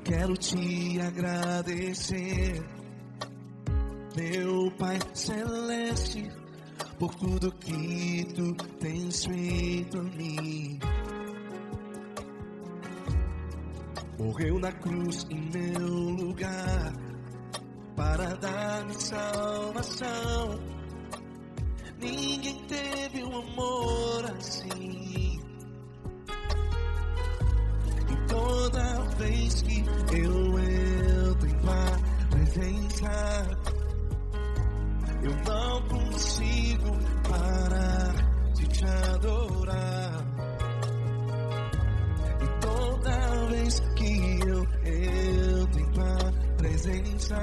quero te agradecer, meu Pai Celeste, por tudo que tu tens feito a mim. Morreu na cruz em meu lugar para dar-me salvação. Ninguém teve um amor assim. E toda vez que eu entro em tua presença, eu não consigo parar de te adorar. E toda vez que eu entro em tua presença,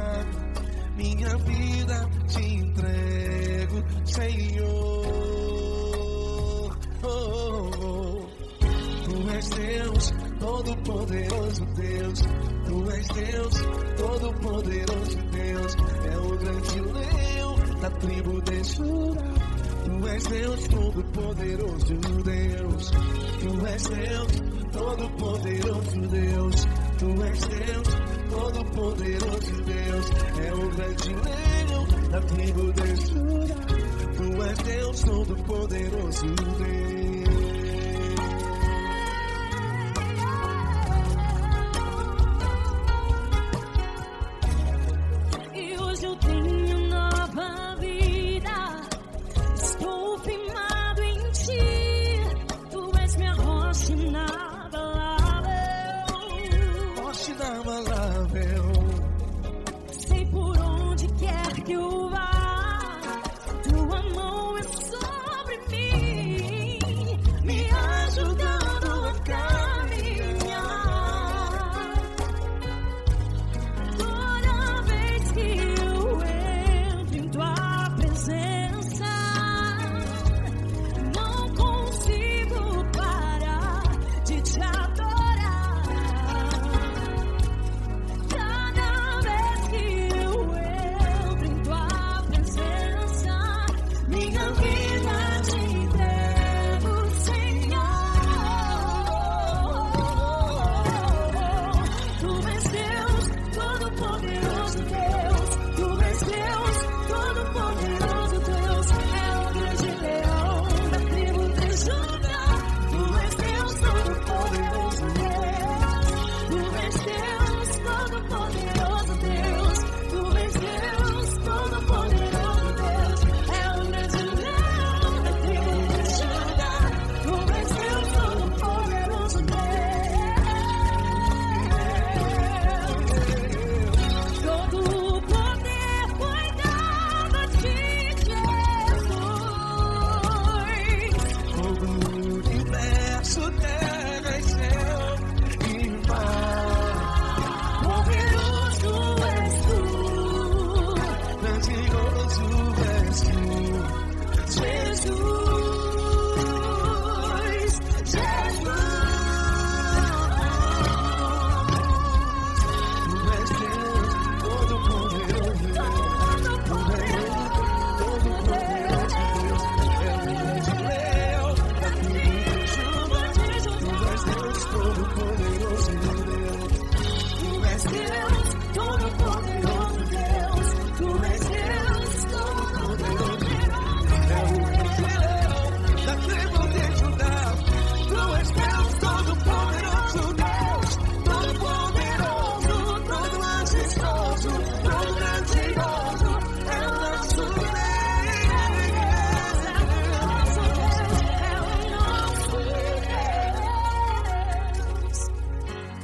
minha vida te entrego, Senhor. Tu és Deus, Todo-Poderoso Deus. Tu és Deus, Todo-Poderoso Deus. É o grande leão da tribo de Judá. Tu és Deus, Todo-Poderoso Deus. Tu és Deus, Todo-Poderoso Deus. Tu és Deus, Todo-Poderoso Deus. É o grande leão da tribo de Judá. Tu és Deus, Todo-Poderoso Deus. E hoje eu tenho nova vida. Estou firmado em ti. Tu és minha rocha inabalável. Rocha inabalável. Sei por onde quer que eu vá, tua mão é sobre mim, me ajudando a caminhar. Toda vez que eu entro em tua presença, não consigo parar de te adorar. Cada vez que eu entro em tua presença, minha vida te entrego, Senhor. Tu és Deus, Todo-Poderoso Deus. Tu és Deus, Todo-Poderoso Deus. É o grande leão da tribo de Judá. Tu és Deus, Todo-Poderoso Deus. Tu és Deus, Todo-Poderoso Deus. Tu és Deus, Todo-Poderoso Deus. É o grande leão da tribo de Judá. Tu és Deus, Todo-Poderoso Deus. Todo o poder foi dado a ti, Jesus. Todo o universo, terra e céu e mar. Poderoso és tu, Grandioso és tu, Jesus. Tu és Deus, Todo-Poderoso Deus. Todo-Poderoso Deus. É o grande leão da tribo de Judá. Tu és Deus, Todo-Poderoso Deus. Tu és Deus, Todo-Poderoso Deus. Tu és Deus, Todo-Poderoso Deus. É o grande leão da tribo de Judá. Tu és Deus, Todo-Poderoso Deus. Todo-Poderoso, todo majestoso, todo grandioso. É o nosso Deus.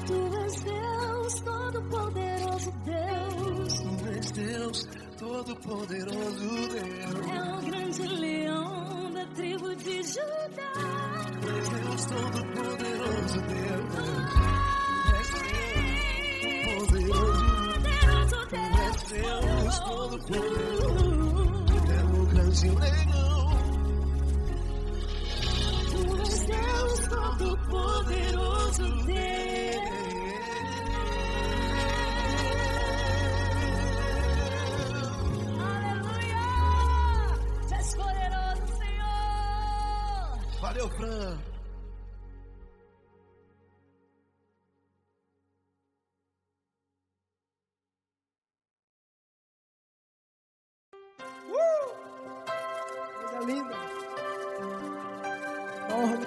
Tu és Deus, Todo-Poderoso Deus. Tu és Deus, Todo-Poderoso Deus. É o grande leão da tribo de Judá. Tu és Deus, Todo-Poderoso Deus. Poderoso Tu és Deus, Deus. Todo-Poderoso. É o grande leão. Tu és Deus, Todo-Poderoso Deus. Aleluia! Tu és poderoso, Senhor. Valeu, Fran.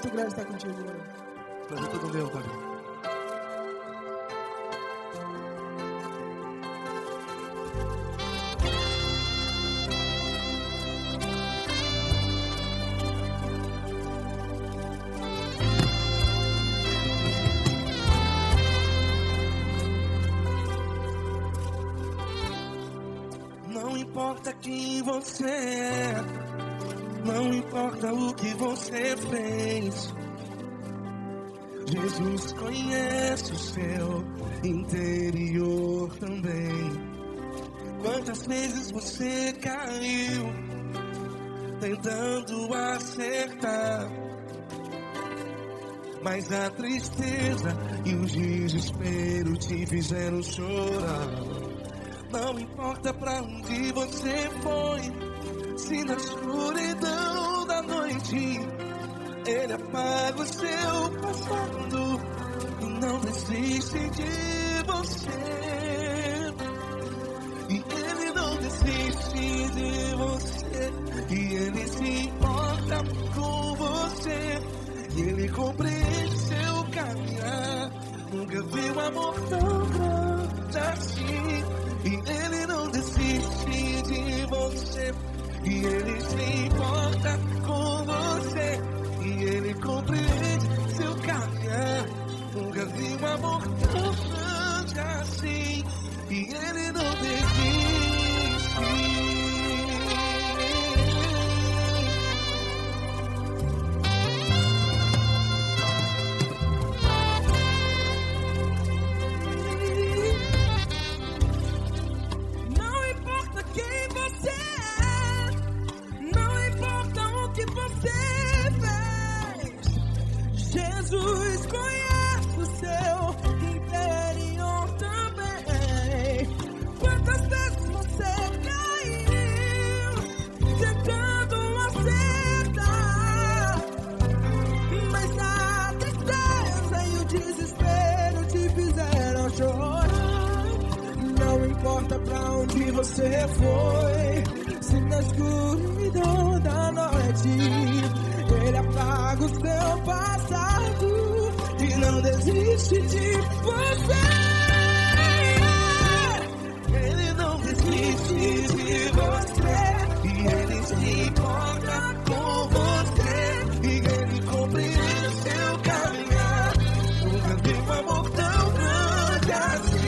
muito grande estar contigo, mano. Prazer todo meu, pai. Não importa quem você é, não importa o que você fez, Jesus conhece o seu interior também. Quantas vezes você caiu tentando acertar, mas a tristeza e o desespero te fizeram chorar. Não importa pra onde você foi, se na escuridão da noite Ele apaga o seu passado e não desiste de você. E Ele não desiste de você, e Ele se importa com você, e Ele compreende seu caminhar. Nunca vi um amor tão grande assim. E Ele não desiste de você, e Ele se importa com você, e Ele compreende seu caminhar. Nunca vi um amor tão grande assim, e Ele não desiste. Jesus conhece o seu interior também. Quantas vezes você caiu tentando acertar, mas a tristeza e o desespero te fizeram chorar. Não importa pra onde você foi, se na escuridão da noite Ele apaga o seu passado e não desiste de você. Ele não desiste de você, e Ele se importa com você, e Ele compreende seu caminhar. Nunca vi um amor tão grande assim.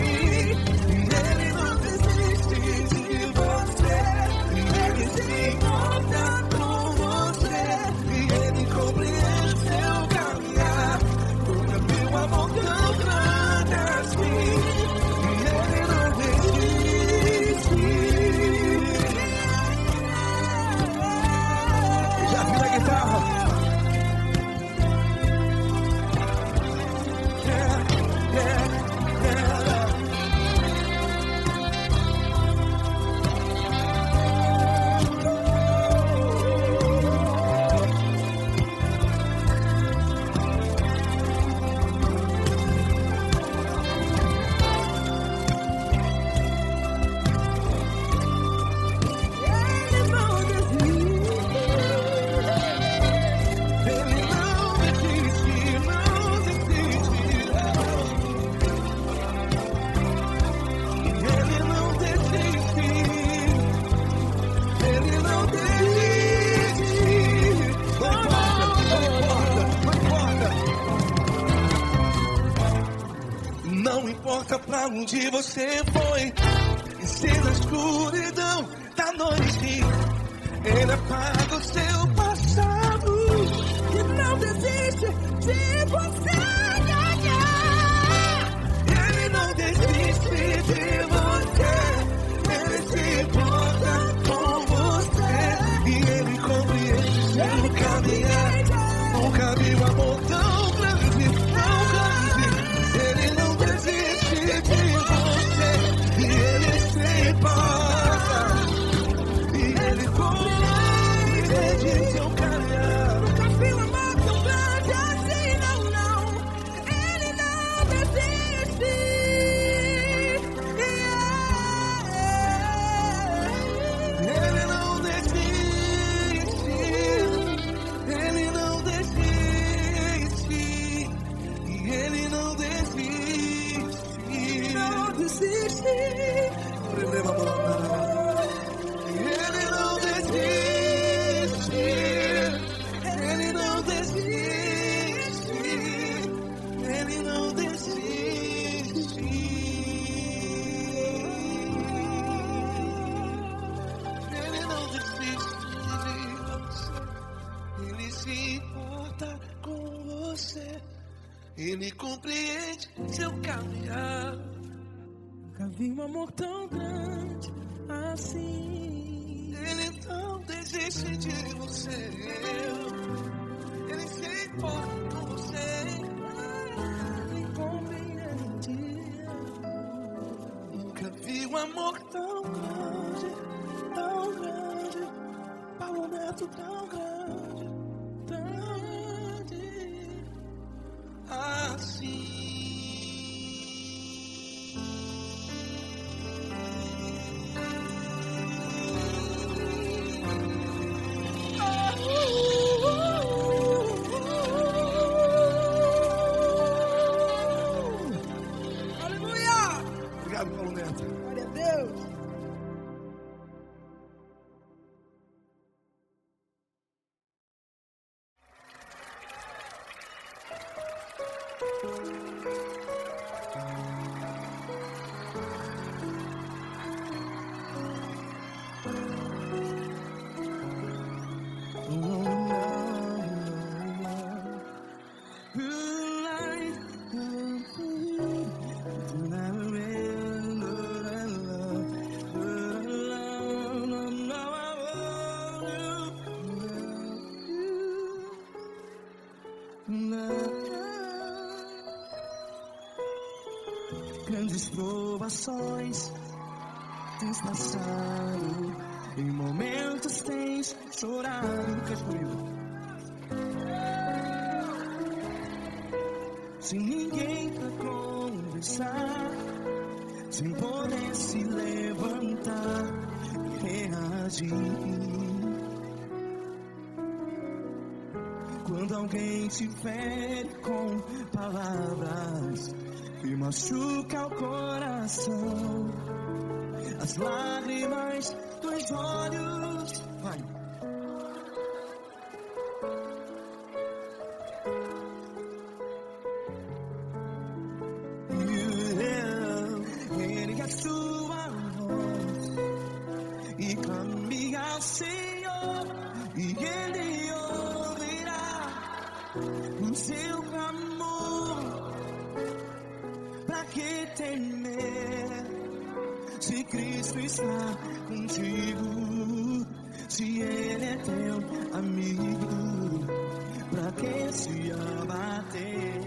E Ele não desiste de você, e Ele se importa com você, e Ele compreende seu caminhar. Nunca vi um amor tão grande assim. E Ele não desiste. Já vi na guitarra. Não importa pra onde você foi, e se na escuridão da noite Ele apaga o seu passado E não desiste de você. Ele não desiste de você, Ele se importa com você, e Ele compreende seu caminhar. Nunca vi um amor tão grande, tão grande. Ele não desiste de você, e Ele se importa, e Ele compreende seu caminhar. Nunca vi um amor tão grande assim, não, não. desiste. Ele não desiste. Ele não desiste. Ele não desiste. Ele não desiste. Ele se importa com você. Ele compreende seu caminhar. Nunca vi um amor tão grande assim. Ele não desiste de você. Ele se importa com você. Ele compreende. Nunca vi um amor tão grande, tão grande. Paulo Neto tão grande, tão grande assim. Obrigado, Paulo Neto. Glória a Deus. Grandes provações tens passado, em momentos tens chorado. Sem ninguém pra conversar, sem poder se levantar e reagir. Quando alguém te fere com palavras e machuca o coração, as lágrimas dos olhos, vai. Ergue a sua voz e clame ao Senhor, e Ele ouvirá o seu clamor. Pra que temer, se Cristo está contigo? Se Ele é teu amigo, pra que se abater?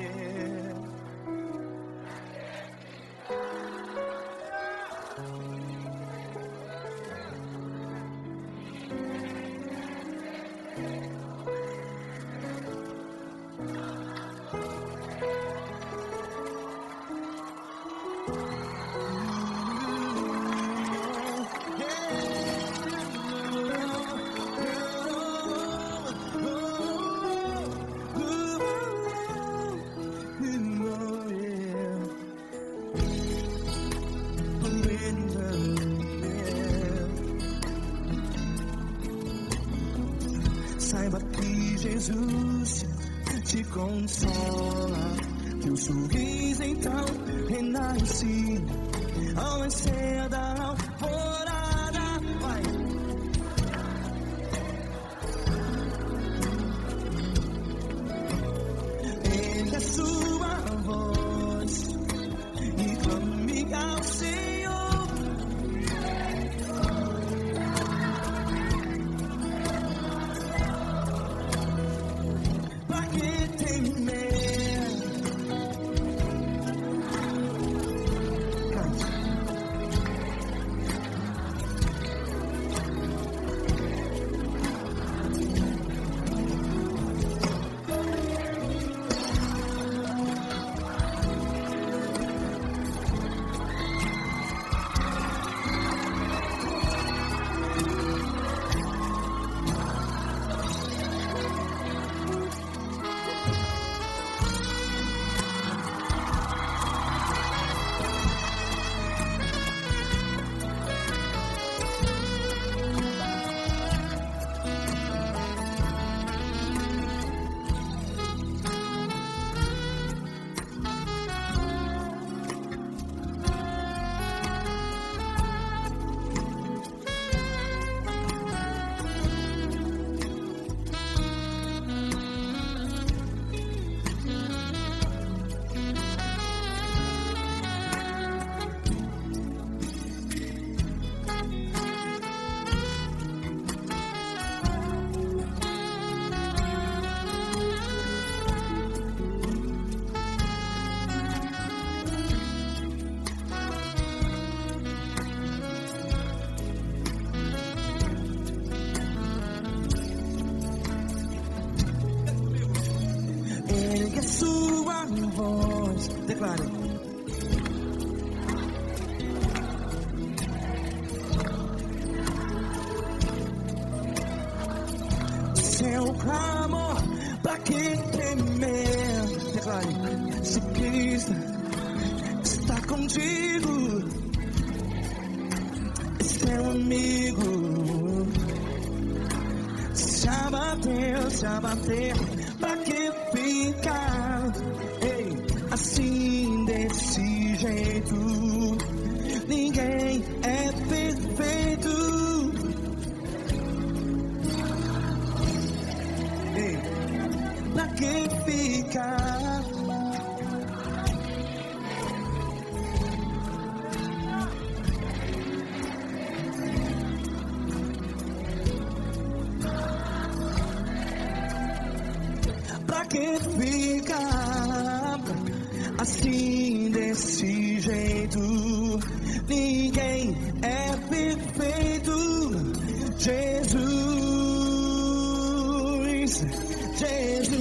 Saiba que Jesus te consola, teu sorriso então renasce ao nascer da alvorada. Vai. Ergue a sua voz e clame ao Senhor. Declare. Seu clamor, pra que temer? Declare. Se Cristo está contigo, seu amigo. Se abater, pra que ficar? Ei, assim desse jeito, ninguém é perfeito. Ei, pra que ficar? Pra que ficar assim desse jeito? Ninguém é perfeito. Jesus, Jesus.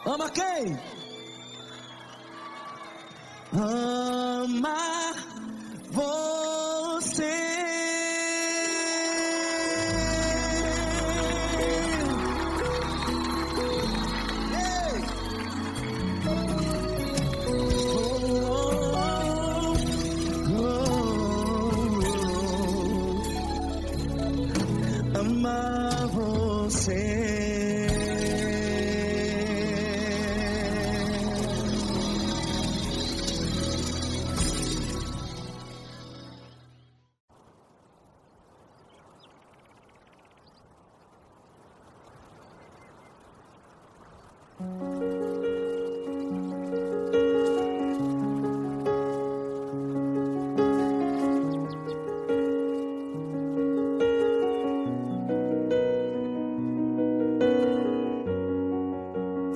Ama quem? Ama você. Ama você.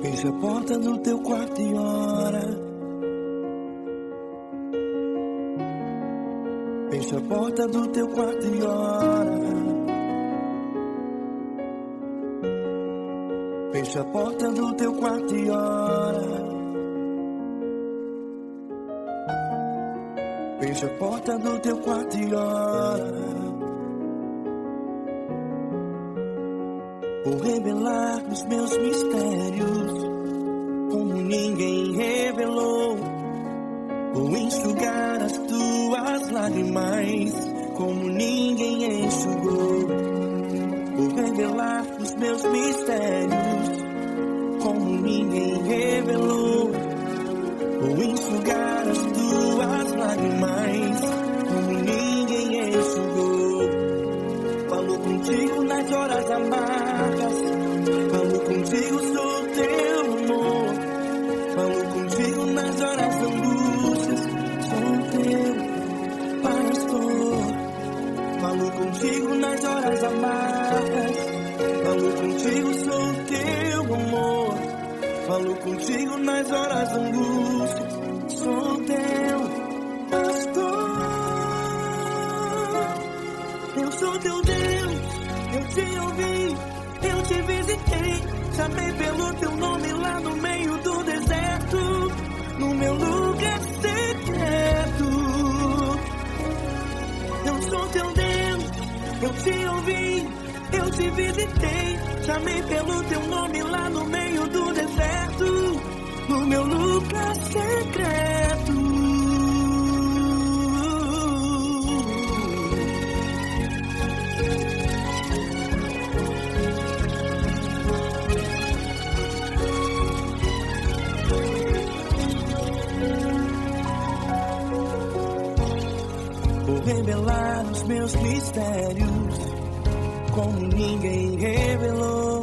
Fecha a porta do teu quarto e ora. Fecha a porta do teu quarto e ora. Fecha a porta do teu quarto e ora. Fecha a porta do teu quarto e ora. Vou revelar os meus mistérios, como ninguém revelou. Vou enxugar as tuas lágrimas, como ninguém enxugou. Vou revelar os meus mistérios, como ninguém revelou. Vou enxugar as tuas lágrimas, como ninguém enxugou. Falo contigo nas horas amargas, falo contigo, sou teu amor. Falo contigo nas horas da angústias, sou teu pastor. Falo contigo nas horas amargas, falo contigo, sou teu amor. Falo contigo nas horas da angústias, sou teu pastor. Eu sou teu Deus, eu te ouvi, eu te visitei. Chamei pelo teu nome lá no meio do deserto, no meu lugar secreto. Eu sou teu Deus, eu te ouvi, eu te visitei. Chamei pelo teu nome lá no meio do deserto, no meu lugar secreto. Vou revelar os meus mistérios, como ninguém revelou.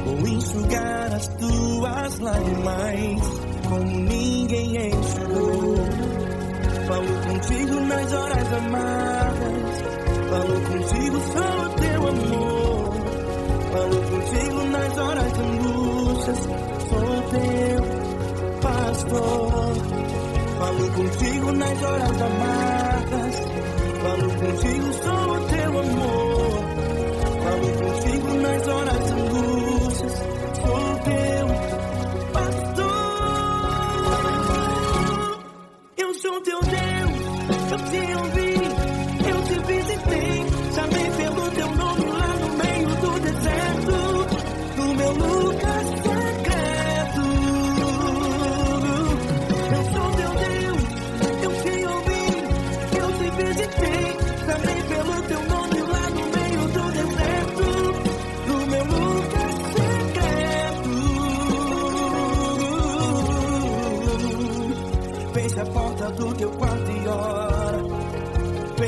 Vou enxugar as tuas lágrimas, como ninguém enxugou. Falo contigo nas horas amargas, falo contigo, sou teu amor. Falo contigo nas horas de angústias, sou teu pastor. Falo contigo nas horas amargas, falo contigo, sou teu amor.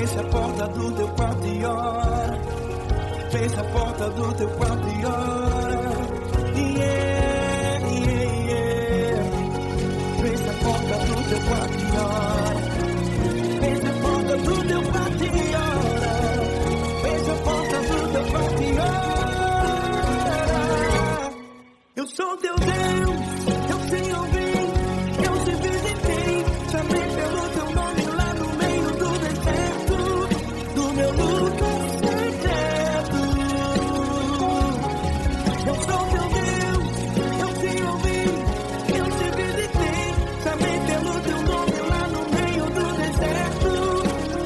Feche a porta do teu quarto e ora. Feche a porta do teu quarto e ora. Yeah, yeah, yeah. Feche a porta do teu quarto e ora. Feche a porta do teu quarto e ora. Feche a porta do teu quarto e ora. Eu sou teu Deus, eu te ouvi, eu te visitei, chamei pelo teu nome lá no meio do deserto, do meu lugar secreto. Eu sou teu Deus, eu te ouvi, eu te visitei, chamei pelo teu nome lá no meio do deserto,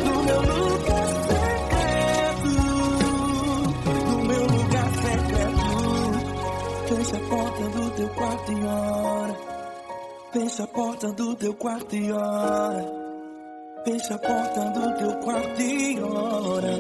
do meu lugar secreto, do meu lugar secreto. Fecha a porta do teu quarto e ora. Fecha a porta do teu quarto e ora. Fecha a porta do teu quarto e ora.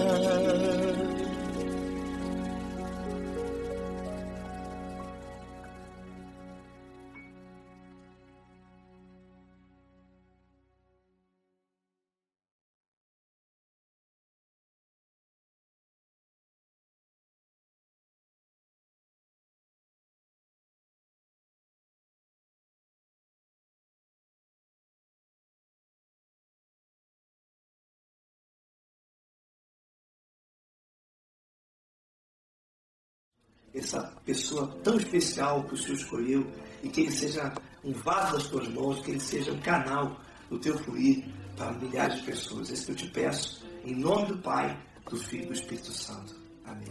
Essa pessoa tão especial que o Senhor escolheu, e que ele seja um vaso das tuas mãos, que ele seja um canal do teu fluir para milhares de pessoas. É isso que eu te peço, em nome do Pai, do Filho e do Espírito Santo. Amém.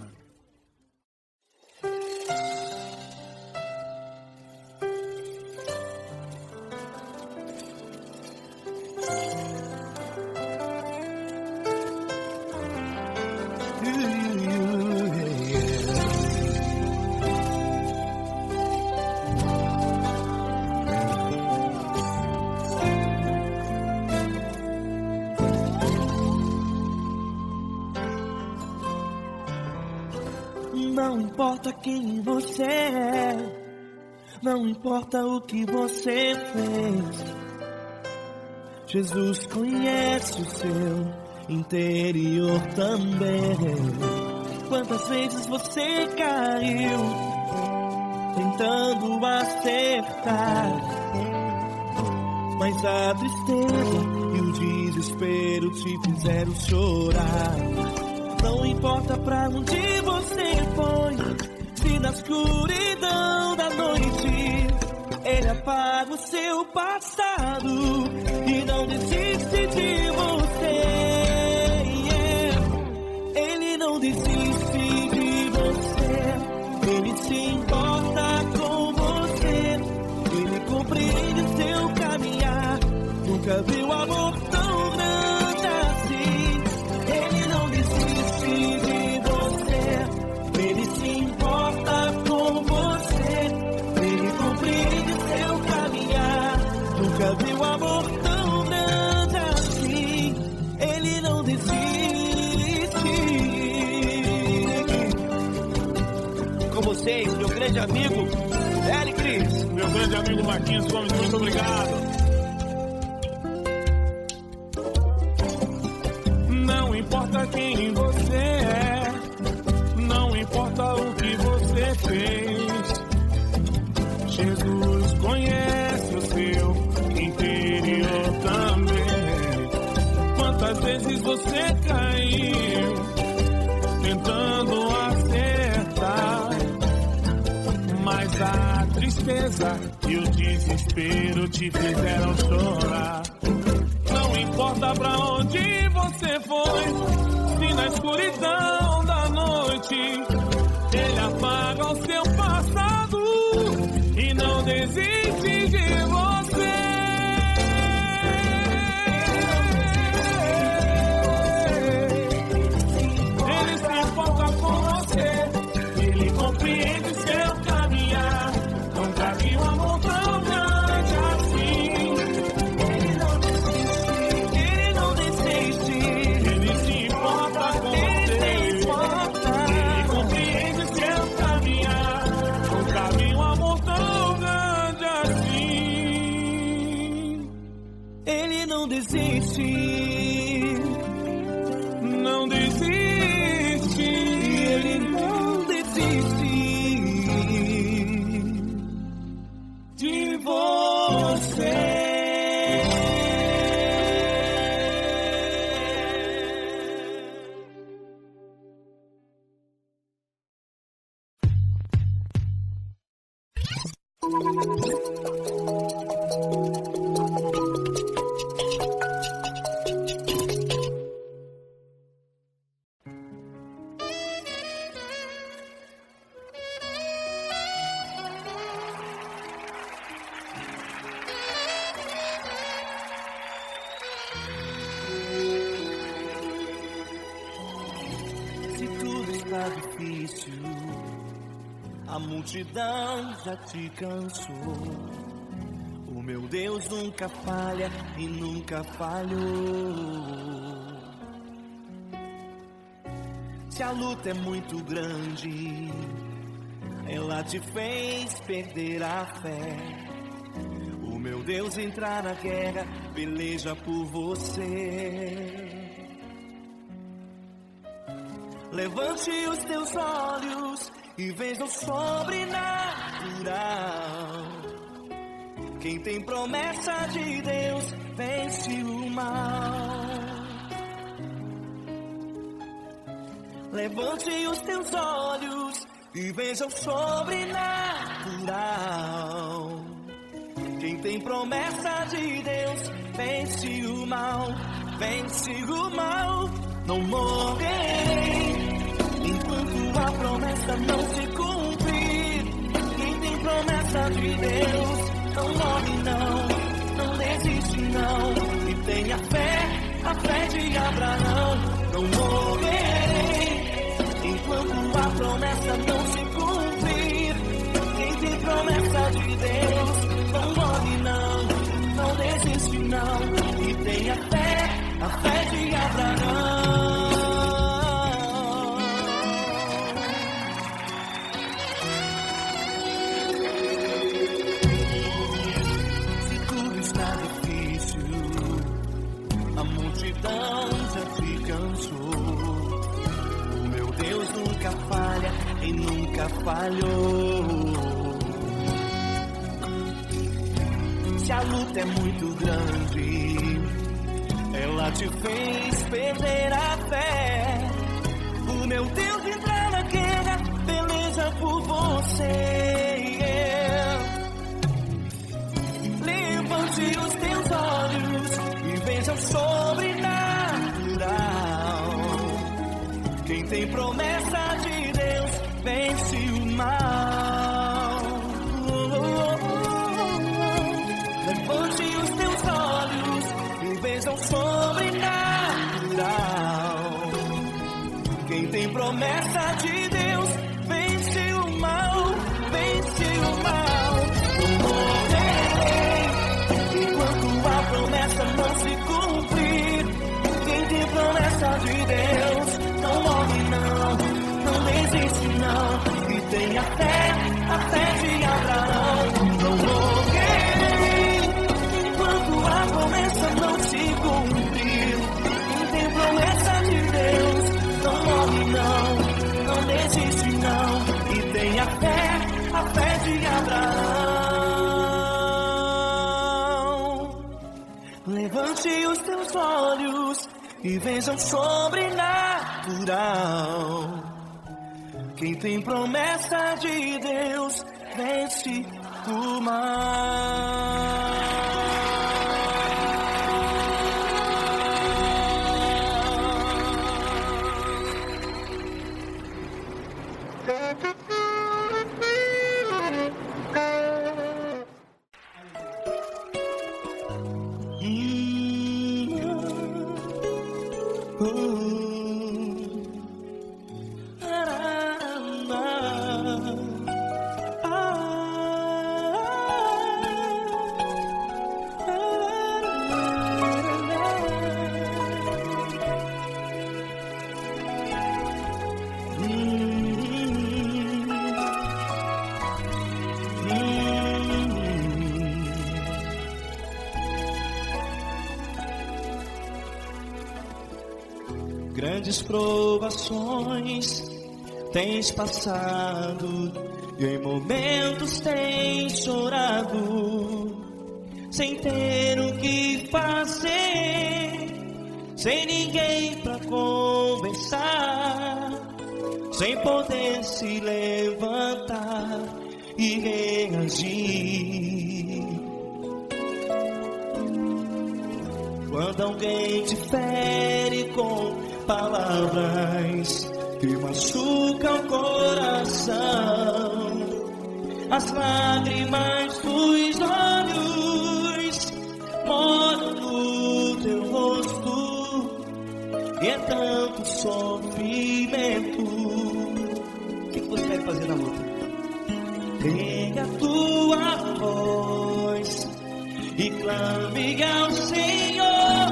Não importa quem você é, não importa o que você fez, Jesus conhece o seu interior também. Quantas vezes você caiu tentando acertar, mas a tristeza e o desespero te fizeram chorar. Não importa pra onde você foi, se na escuridão da noite Ele apaga o seu passado e não desiste de você. Ele não desiste de você, Ele se importa com você, Ele compreende seu caminhar. Nunca viu amor tão grande assim. Ele não desiste de você, Ele se importa com você, Ele compreende seu caminhar. Nunca viu amor tão grande assim. Ele não desiste. Com vocês, meu grande amigo Eli Cris. Meu grande amigo Marquinhos Gomes, muito obrigado. Não importa quem você é, não importa o que você fez, Jesus conhece o seu interior também. Quantas vezes você caiu tentando acertar, mas a tristeza e o desespero te fizeram chorar. Não importa pra onde você foi, se na escuridão da noite Ele apaga o seu passado e não desiste de você. Ele se importa com você, Ele compreende seu caminhar. Nunca viu amor tão grande assim. Ele não desiste, Ele se importa com você, Ele compreende seu caminhar. Nunca viu amor tão grande assim. Ele não desiste. Se tudo está difícil, a multidão já te cansou. O meu Deus nunca falha e nunca falhou. Se a luta é muito grande, ela te fez perder a fé. O meu Deus entrar na guerra, peleja por você. Levante os teus olhos e veja o sobrenatural. Quem tem promessa de Deus vence o mal. Levante os teus olhos e veja o sobrenatural. Quem tem promessa de Deus vence o mal. Vence o mal. Não morrerei enquanto a promessa não se cumprir. Quem tem promessa de Deus não morre não, não desiste não. E tenha fé, a fé de Abraão. Não morrerei enquanto a promessa não se cumprir. Quem tem promessa de Deus não morre não, não desiste não. E tenha fé, a fé de Abraão. Se tudo está difícil, a multidão já te cansou. O meu Deus nunca falha e nunca falhou. Se a luta é muito grande, ela te fez perder a fé. O meu Deus entrar na guerra, peleja por você. Levante os teus olhos e veja o sobrenatural. Quem tem promessa de Deus vence o mal. Levante os teus olhos e veja o sobrenatural. Quem tem promessa de Deus vence o mal, vence o mal. Não morrerei enquanto a promessa não se cumprir. Quem tem promessa de Deus não morre não, não desiste não. E tenha fé, a fé de Abraão. Não morrerei enquanto a promessa não se cumprir. Quem tem promessa de Deus não morre não, não desiste não. E tenha fé, a fé de Abraão. Levante os teus olhos e veja o sobrenatural. Quem tem promessa de Deus vence o mal. Grandes provações tens passado e em momentos tens chorado, sem ter o que fazer, sem ninguém pra conversar, sem poder se levantar e reagir. Quando alguém te fere com palavras que machucam o coração, as lágrimas dos olhos moram no teu rosto, e é tanto sofrimento. O que você vai fazer na luta? Pega a tua voz e clame ao Senhor,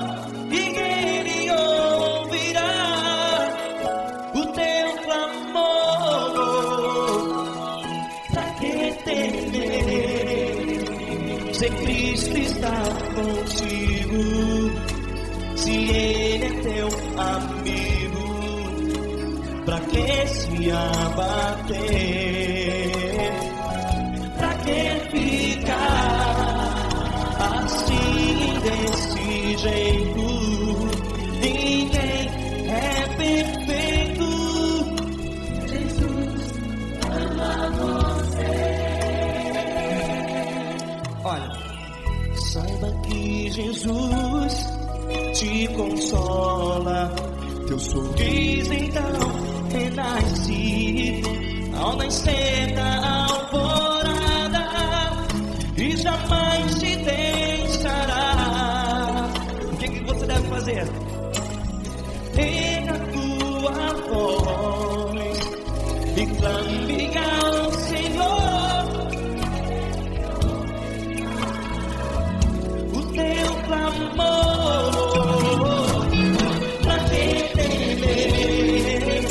e Ele ouvirá o teu clamor. Pra que temer, se Cristo está contigo, se Ele é teu amigo? Pra que se abater? Pra que ficar assim desse jeito? Ninguém é perfeito. Jesus ama você. Olha, saiba que Jesus te consola, teu sorriso então renasce ao nascer da alvorada, e jamais te deixará. O que você deve fazer? Pega a tua voz e clame ao Senhor, o teu clamor. Pra que temer,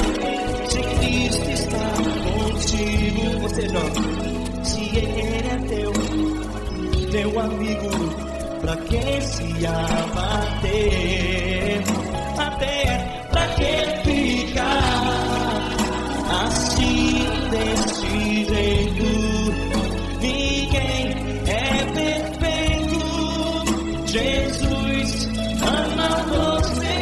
se Cristo está contigo? Você joga. Se Ele é teu amigo, pra que se abater? Até pra que ficar assim desse jeito? Ninguém é perfeito. Jesus ama você.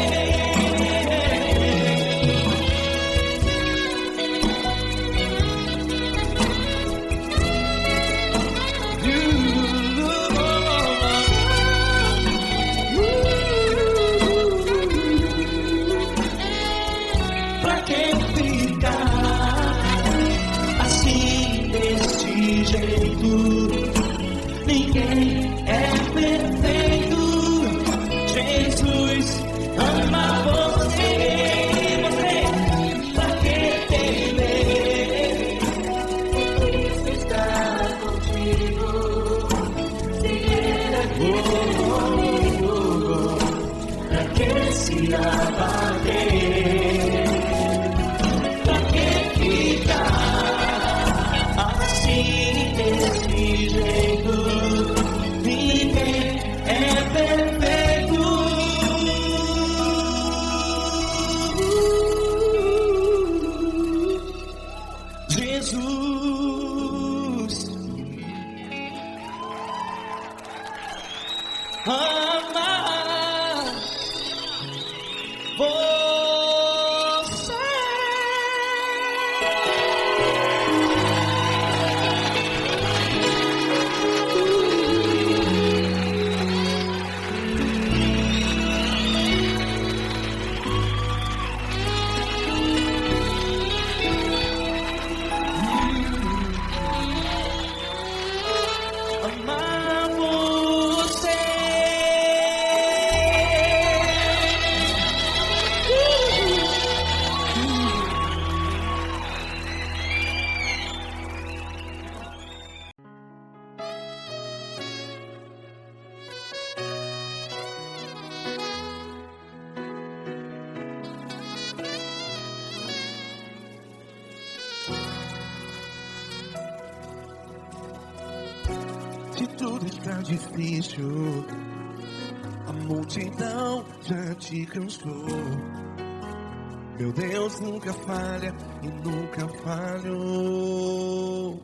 Pra que ficar assim desse jeito? Ninguém é perfeito. Jesus ama você. Pra que temer? Cristo está contigo, se Ele é teu amigo. Pra que se abater? Pra que ficar assim desse jeito? Ninguém é perfeito. Jesus ama você. Amar você. Se tudo está difícil, a multidão já te cansou. Meu Deus nunca falha e nunca falhou.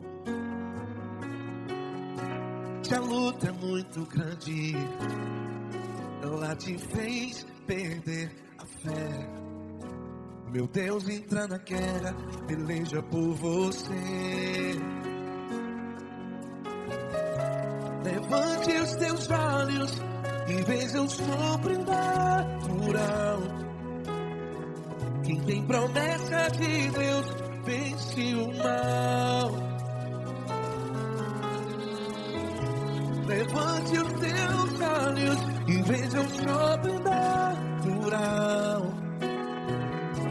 Se a luta é muito grande, ela te fez perder a fé. Meu Deus entra na guerra, peleja por você. Levante os teus olhos e veja o sobrenatural. Quem tem promessa de Deus vence o mal. Levante os teus olhos e veja o sobrenatural.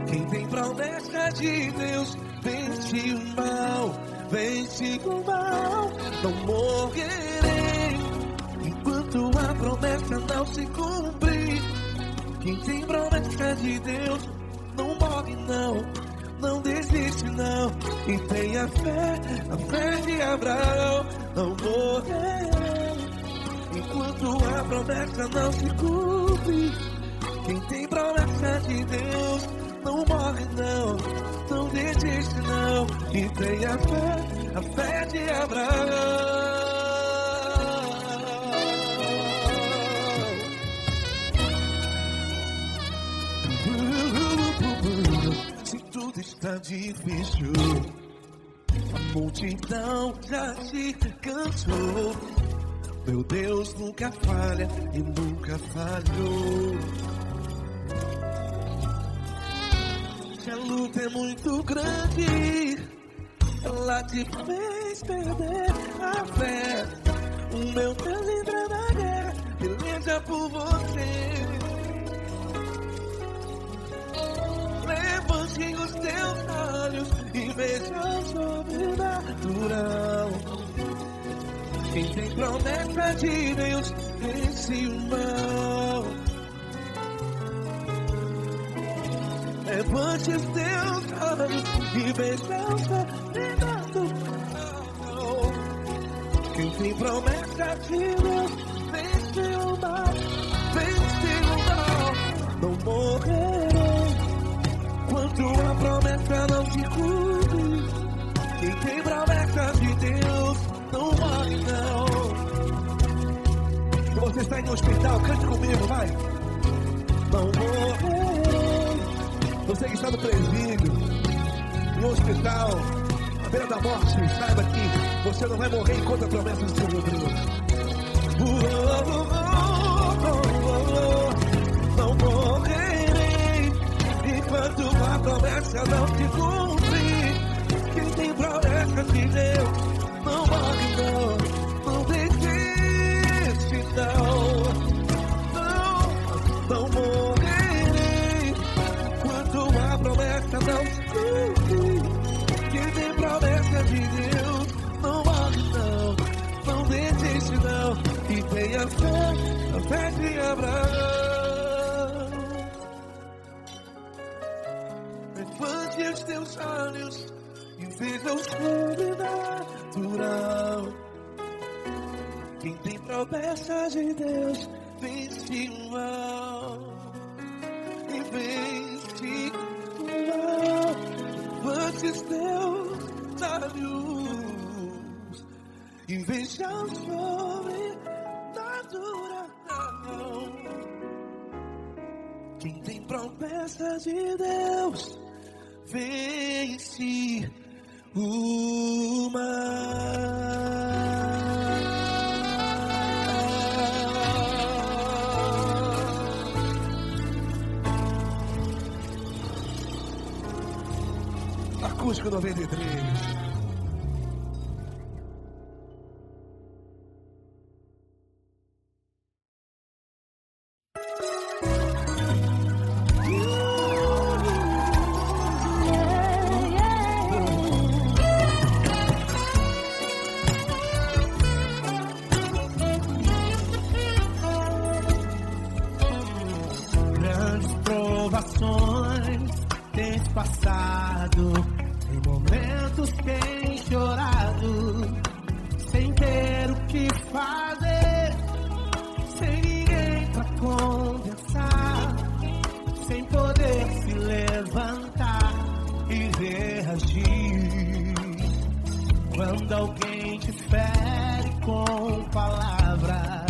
Quem tem promessa de Deus vence o mal. Vence o mal. Não morrerei enquanto a promessa não se cumprir. Quem tem promessa de Deus não morre não, não desiste não. E tenha fé, a fé de Abraão. Não morrerei enquanto a promessa não se cumpre. Quem tem promessa de Deus não morre não, não desiste não. E tenha fé, a fé de Abraão. Se tudo está difícil, a multidão já se cansou. Meu Deus nunca falha e nunca falhou. Se a luta é muito grande, ela te fez perder a fé. O meu Deus entra na guerra, peleja por você. Levante os teus olhos e veja o sobrenatural. Quem tem promessa de Deus vence o mal. Levante os teus olhos e veja o sobrenatural. Quem tem promessa de Deus vence o mal. Vence o mal. Não morrerei enquanto a promessa não se cumpre. Quem tem promessa de Deus não morre não. Se você está em um hospital, cante comigo, vai. Não morrerei. Você que está no presídio, em um hospital, à beira da morte, saiba que você não vai morrer enquanto a promessa não se cumprir. Não morrerei enquanto a promessa não se cumprir. Quem tem promessa de Deus não morre não, não desiste não. Não morrerei enquanto a promessa não se cumprir. Quem tem promessa de Deus não morre não, não desiste não. E tenha fé, a fé de Abraão. Levante os teus olhos e veja o sobrenatural. Quem tem promessa de Deus vence o mal. E vence o mal. Levante os teus olhos e veja o sobrenatural. Quem tem promessa de Deus vence o mal. Acústico 93. Tens passado em momentos tens chorado, sem ter o que fazer, sem ninguém pra conversar, sem poder se levantar e reagir. Quando alguém te fere com palavras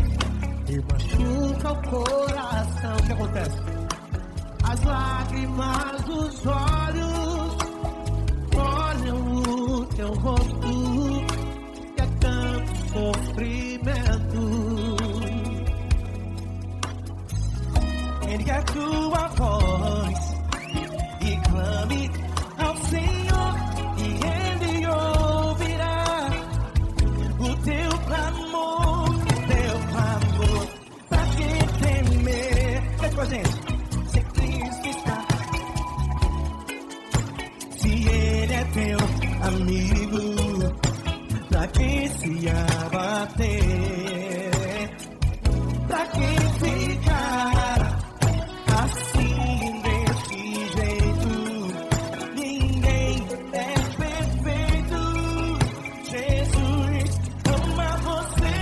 e machuca o coração, o que acontece? As lágrimas dos olhos olham o teu rosto, e é tanto sofrimento ergue a tua voz e clame ao Senhor e Ele ouvirá o teu clamor, pra que temer? Vem com a gente. Se Cristo está, se Ele é teu amigo, pra que se abater? Pra que ficar assim desse jeito? Ninguém é perfeito. Jesus ama você.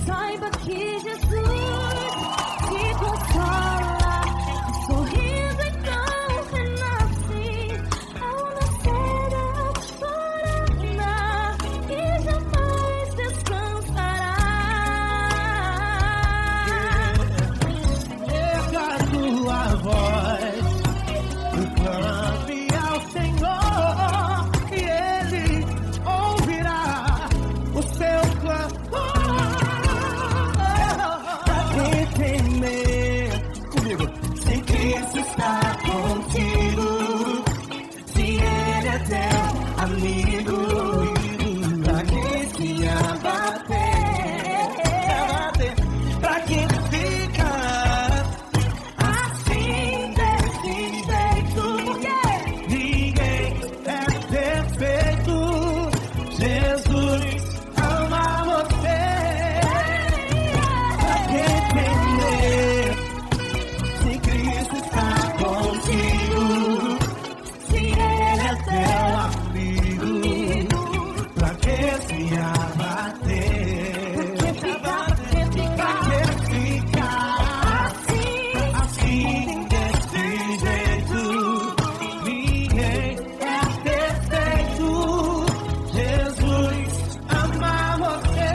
Saiba que Jesus te consola, o sorriso então renasce ao nascer ao chorar e jamais descansará. Erga a tua voz e clame ao Senhor e Ele ouvirá o seu clamor. Pra que temer? Comigo. Se Cristo está contigo, se Ele é teu amigo, pra que se abater? Pra que ficar assim desse jeito? Ninguém é perfeito. Jesus ama você. Pra que temer? Se Cristo está contigo, se Ele é teu amigo, pra que se abater? Pra que ficar assim desse jeito? Ninguém é perfeito. Jesus ama você.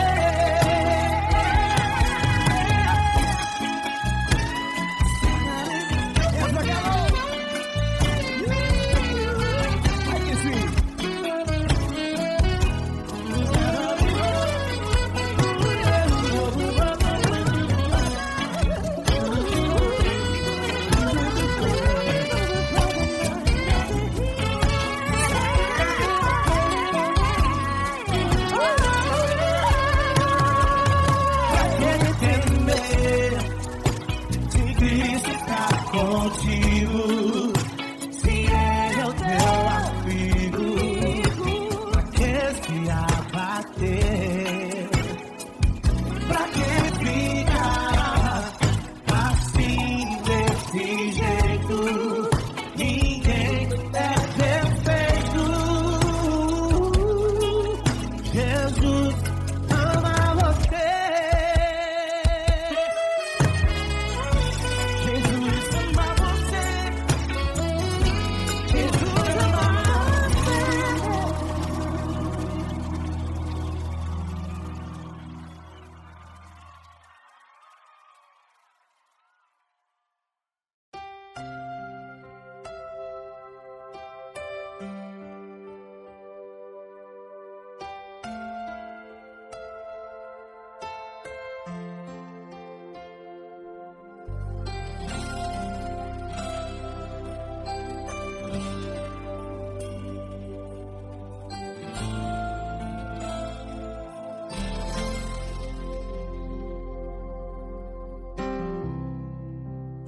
Se Cristo está contigo, se Ele é o teu amigo, pra que se abater? Pra que ficar assim desse jeito? Ninguém é perfeito. Jesus ama você. Jesus ama você. Jesus ama você.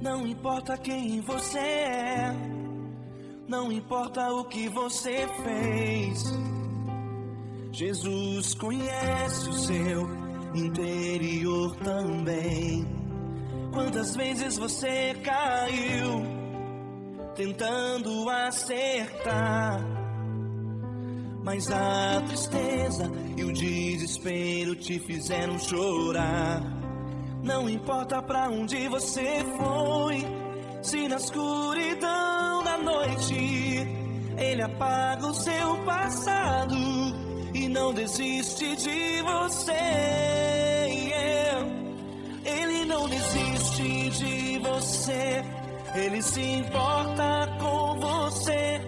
Não importa quem você é, não importa o que você fez, Jesus conhece o seu interior também. Quantas vezes você caiu tentando acertar, mas a tristeza e o desespero te fizeram chorar. Não importa pra onde você foi, se na escuridão da noite Ele apaga o seu passado e não desiste de você. Ele não desiste de você, Ele se importa com você,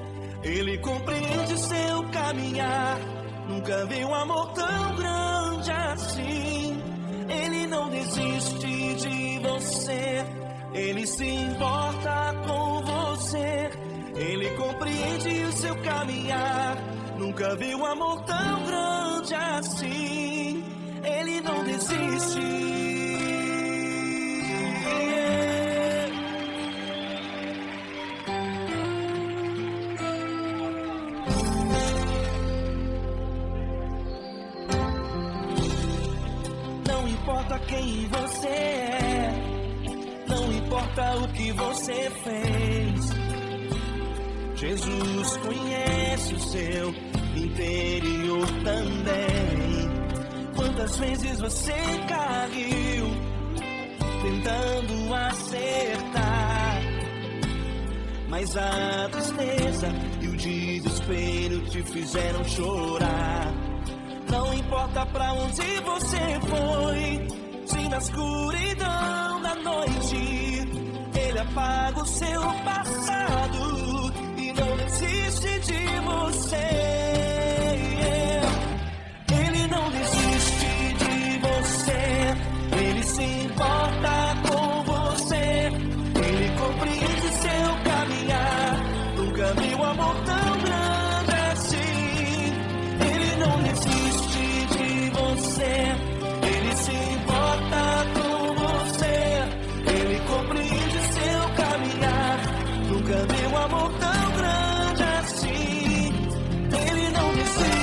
Ele compreende seu caminhar. Nunca vi um amor tão grande assim. Ele não desiste de você. Ele se importa com você. Ele compreende o seu caminhar. Nunca vi um amor tão grande assim. Ele não desiste. Não importa quem você é, não importa o que você fez, Jesus conhece o seu interior também. Quantas vezes você caiu tentando acertar, mas a tristeza e o desespero te fizeram chorar. Não importa pra onde você foi, se na escuridão da noite Ele apaga o seu passado e não desiste de você. Ele não desiste de você. Ele se importa com você. Ele compreende seu caminhar. Nunca vi um amor tão grande assim. Ele não desiste de você. Ele se importa com você. Ele compreende seu caminhar. Nunca vi um amor tão grande assim. Ele não desiste.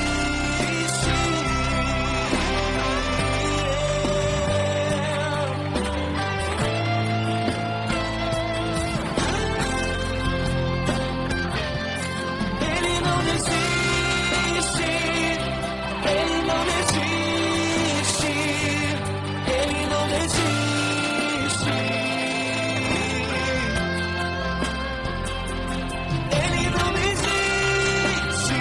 Ele não desiste. Ele não desiste. Ele não desiste. Ele não desiste.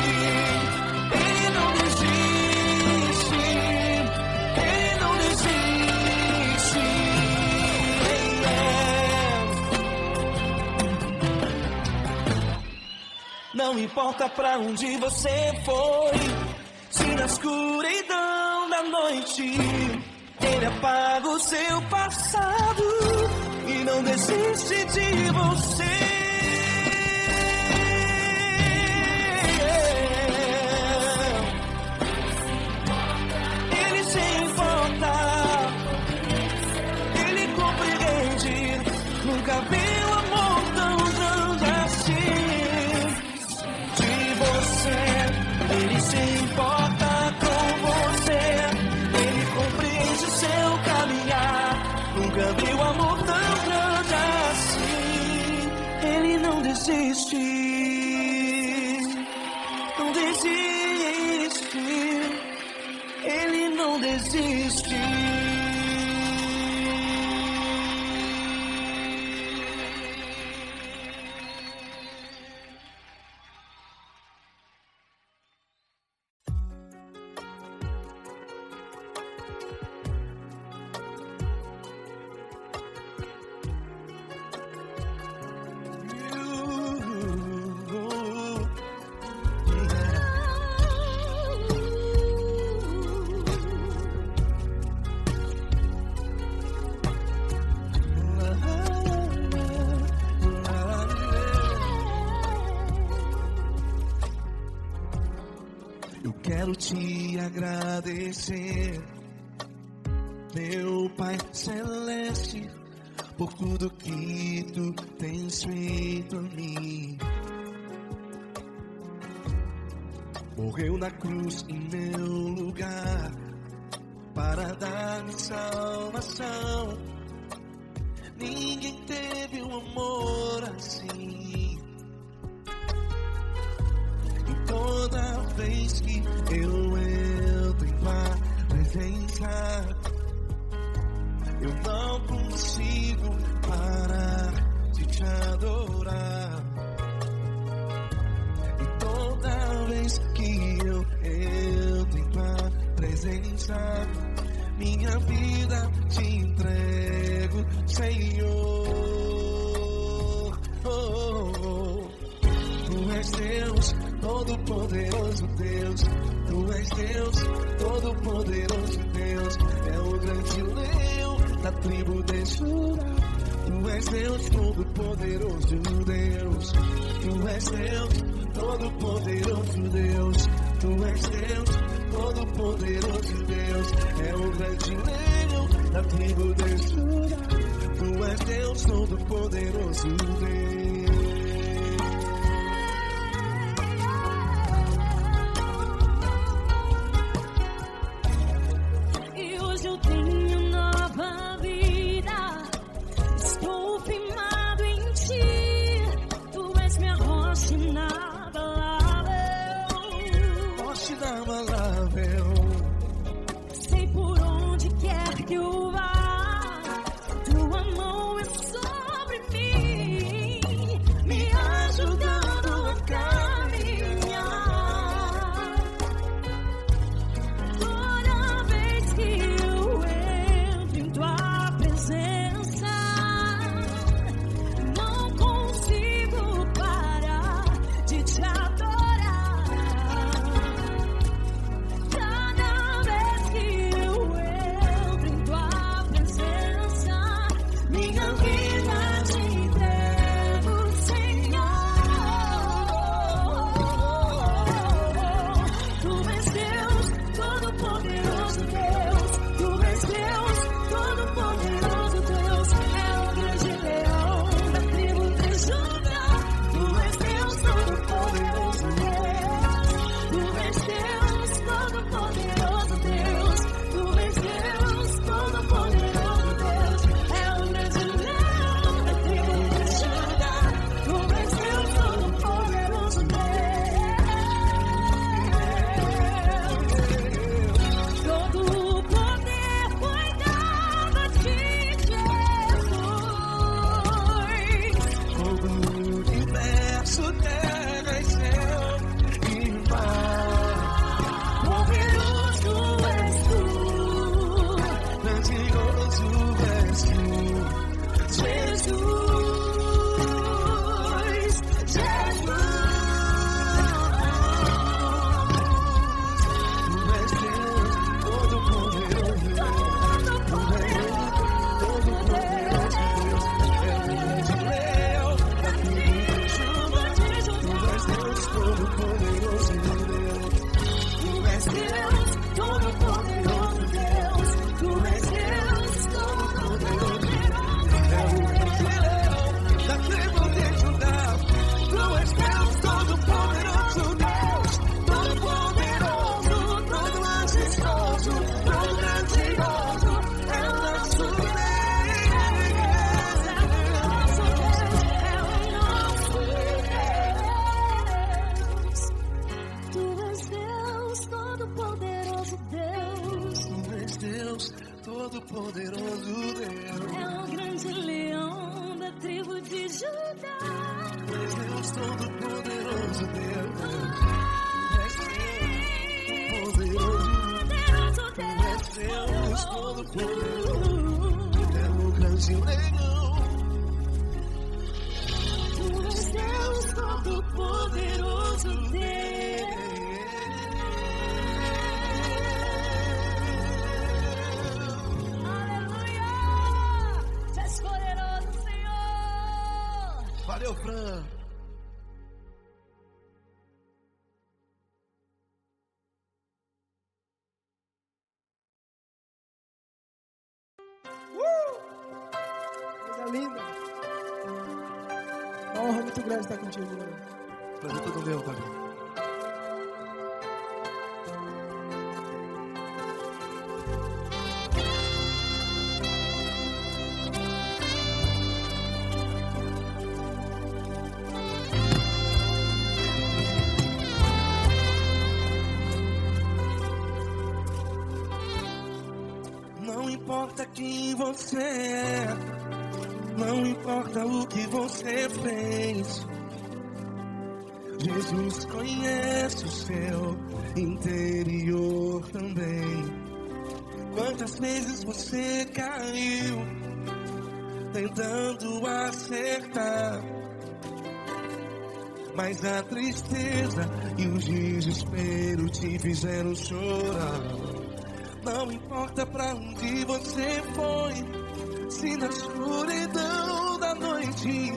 Ele não desiste. Ele não desiste. Não importa pra onde você foi, se na escuridão da noite Ele apaga o seu passado e não desiste de você. Ele se importa, Ele compreende. Nunca vi um amor tão grande assim. De você, Ele se importa com você. Ele compreende o seu caminhar. Nunca vi um amor tão grande assim. Ele não desiste. Não desiste. Ele não desiste. Eu quero te agradecer, meu Pai Celeste, por tudo que tu tens feito a mim. Morreu na cruz em meu lugar para dar-me salvação. Ninguém teve um amor assim. E toda vez que eu entro em tua presença, eu não consigo parar de te adorar. E toda vez que eu entro em tua presença, minha vida te entrego, Senhor. Tu és Deus Todo-Poderoso Deus, Tu és Deus, Todo-Poderoso Deus, é o grande leão da tribo de Judá. Tu és Deus, Todo-Poderoso Deus, Tu és Deus, Todo-Poderoso Deus, Tu és Deus, Todo-Poderoso Deus, é o grande leão da tribo de Judá. Tu és Deus, Todo-Poderoso Deus. Todo-Poderoso Deus, é o grande leão da tribo de Judá. Deus Todo-Poderoso Deus, Deus Todo-Poderoso, é o grande leão. Tu és Deus Todo-Poderoso Deus. Valeu, Fran. Coisa linda. Uma honra muito grande estar contigo, Lula. Prazer todo meu, Fabinho. Não importa quem você é, não importa o que você fez, Jesus conhece o seu interior também. Quantas vezes você caiu tentando acertar, mas a tristeza e o desespero te fizeram chorar. Não importa pra onde você foi, se na escuridão da noite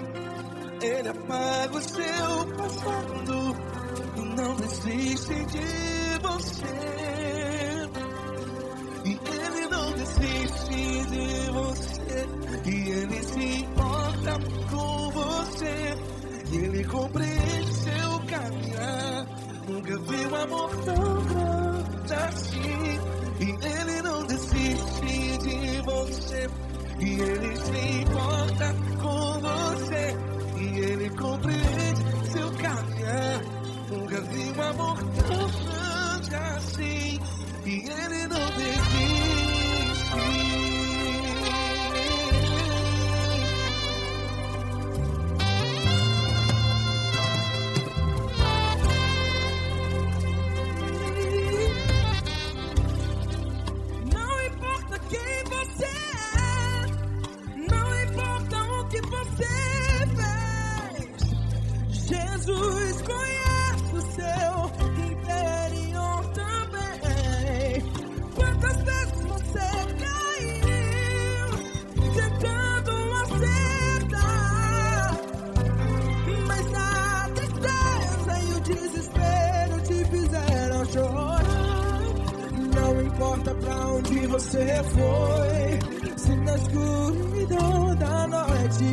Ele apaga o seu passado e não desiste de você. E Ele não desiste de você, e Ele se importa com você, e Ele compreende seu caminhar. Nunca vi um amor tão grande assim. E Ele não desiste de você, e Ele se importa com você, e Ele compreende seu caminhar. Nunca vi um amor tão grande assim. E Ele não desiste. Não importa quem você é, não importa o que você fez, Jesus conhece o seu interior também. Quantas vezes você caiu tentando acertar, mas a tristeza e o desespero te fizeram chorar. Não importa pra onde você foi, se na escuridão da noite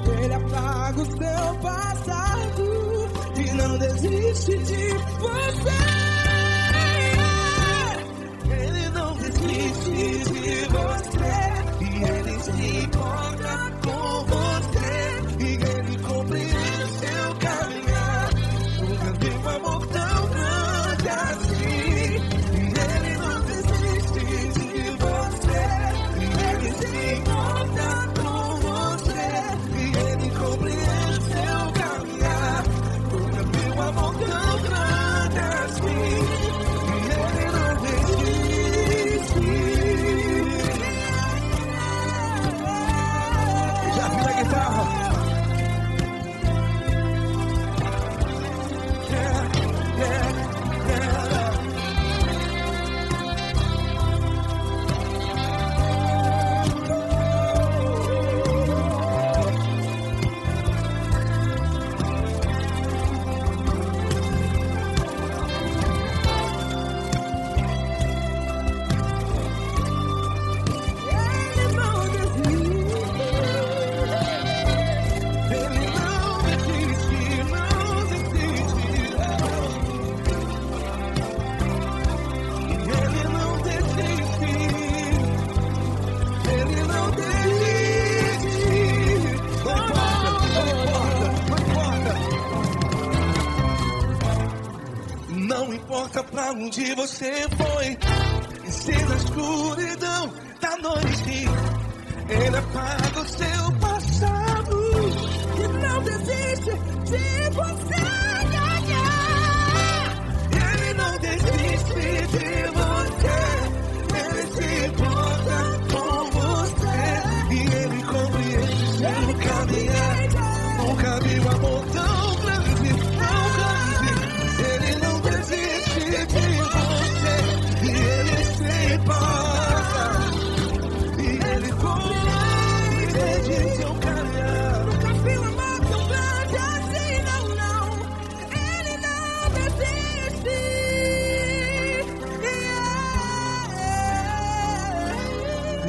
Ele apaga o seu passado e não desiste de você. Ele não desiste de você, e Ele se importa com você, e Ele compreende seu caminhar. Nunca vi um amor tão grande assim. E Ele não desiste de você, e Ele se importa com você, e Ele compreende seu caminhar. Nunca vi um amor tão grande assim. E Ele não desiste. Já vi a guitarra. Ele não desiste. Ele não desiste, não desiste. Ele não desiste. Ele não desiste. Não importa pra onde você foi, e se na escuridão da noite Ele apaga o seu passado. Que não desiste de você. Ele não desiste de você, Ele se importa com você, e Ele compreende seu caminhar. Nunca vi um amor tão grande, tão grande. Ele não desiste de você, e Ele se importa, e Ele compreende seu caminhar. Nunca vi um amor tão grande assim, não, não. Ele não desiste.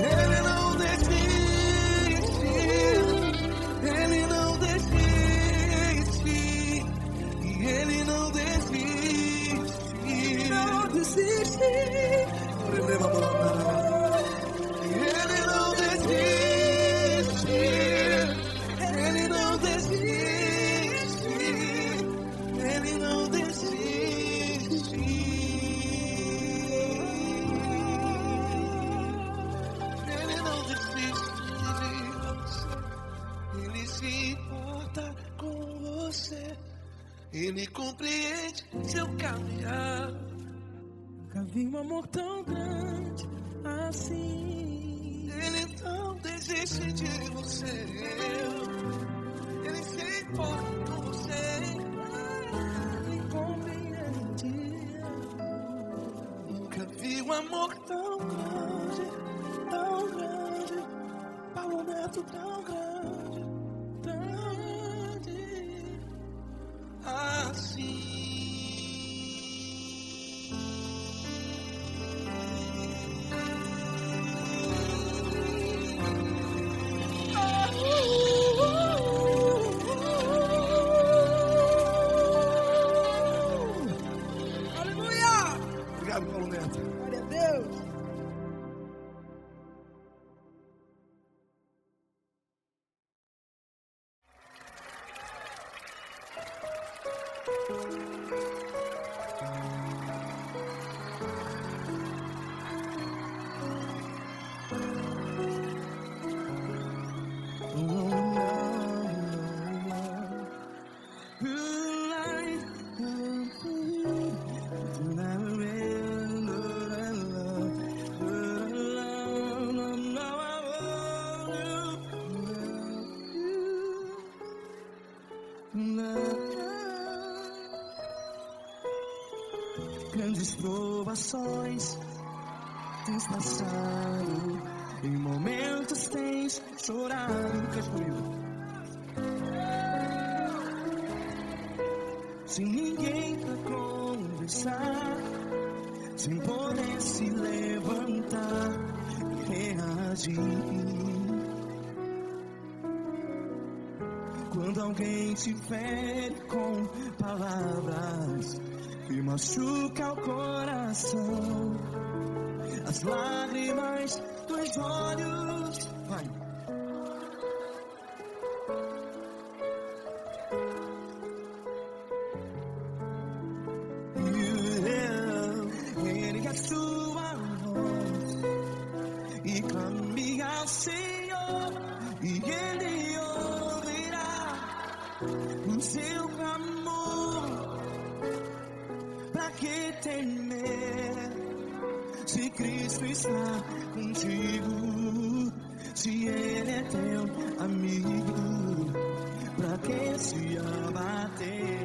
Ele não desiste, Ele não desiste, e Ele não desiste. Não desiste. Ele não desiste, Ele não desiste, Ele não desiste. Ele não desiste de você, Ele se importa com você, Ele compreende seu caminhar. Nunca vi um amor tão grande assim. Ele não desiste de você, Ele se importa com você, amor tão grande, Paulo Neto tão grande, assim. Obrigado, Paulo Neto. Glória a Deus. Grandes provações tens passado, em momentos tens chorado. Cante comigo. Sem ninguém pra conversar, sem poder se levantar e reagir. Quando alguém te fere com palavras que machuca o coração, as lágrimas dos olhos, vai. Ergue a sua voz e clame ao Senhor, e Ele ouvirá o seu clamor. Pra que temer, se Cristo está contigo, se Ele é teu amigo? Pra que se abater?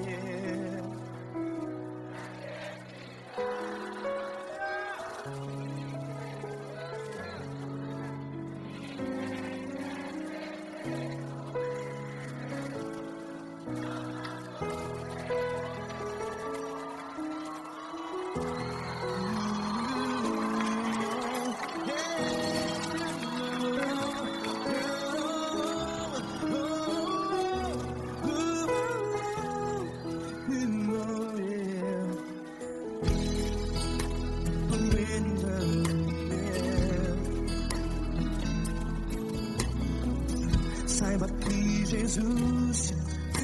Saiba que Jesus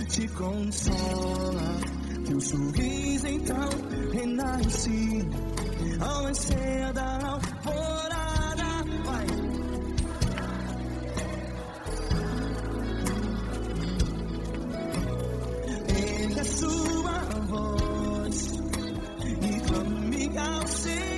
te consola, teu sorriso então renasce ao nascer da alvorada. Vai. Ergue a sua voz e clame ao Senhor.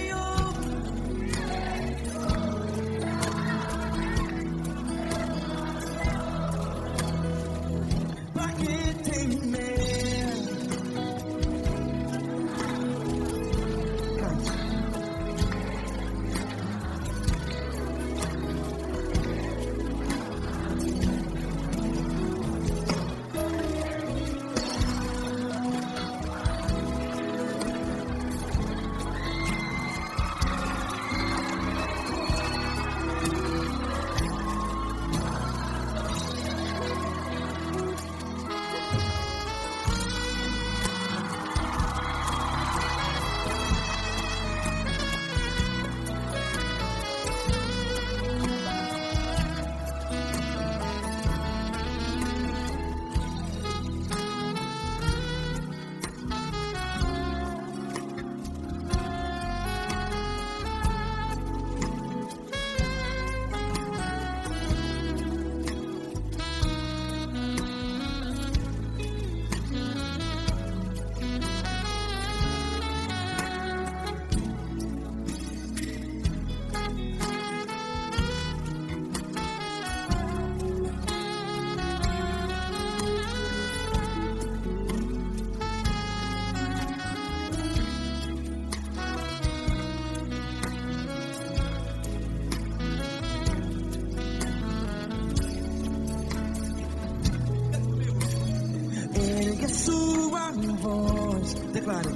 Declare.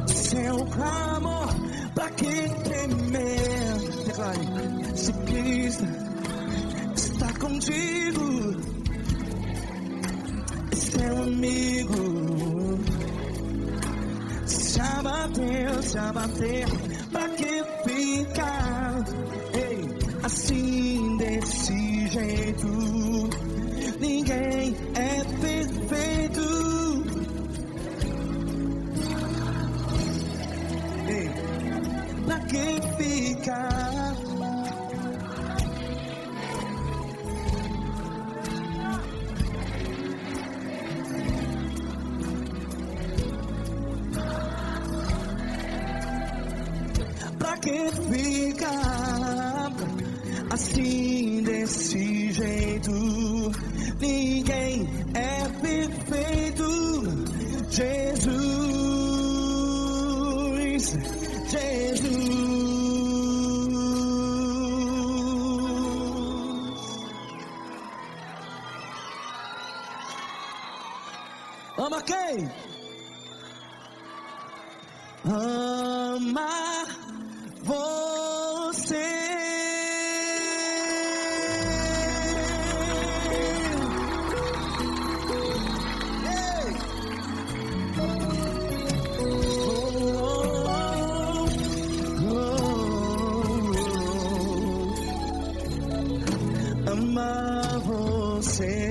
Seu clamor, pra quem temer. Declare. Se Cristo está contigo, seu amigo. Se abater, pra que ficar? Ei, assim desse jeito, ninguém é perfeito. Ei, pra que ficar? Pra que ficar assim desse jeito? Ninguém é perfeito. Jesus, Jesus. Ama quem? Ama você. Ei. Ama você.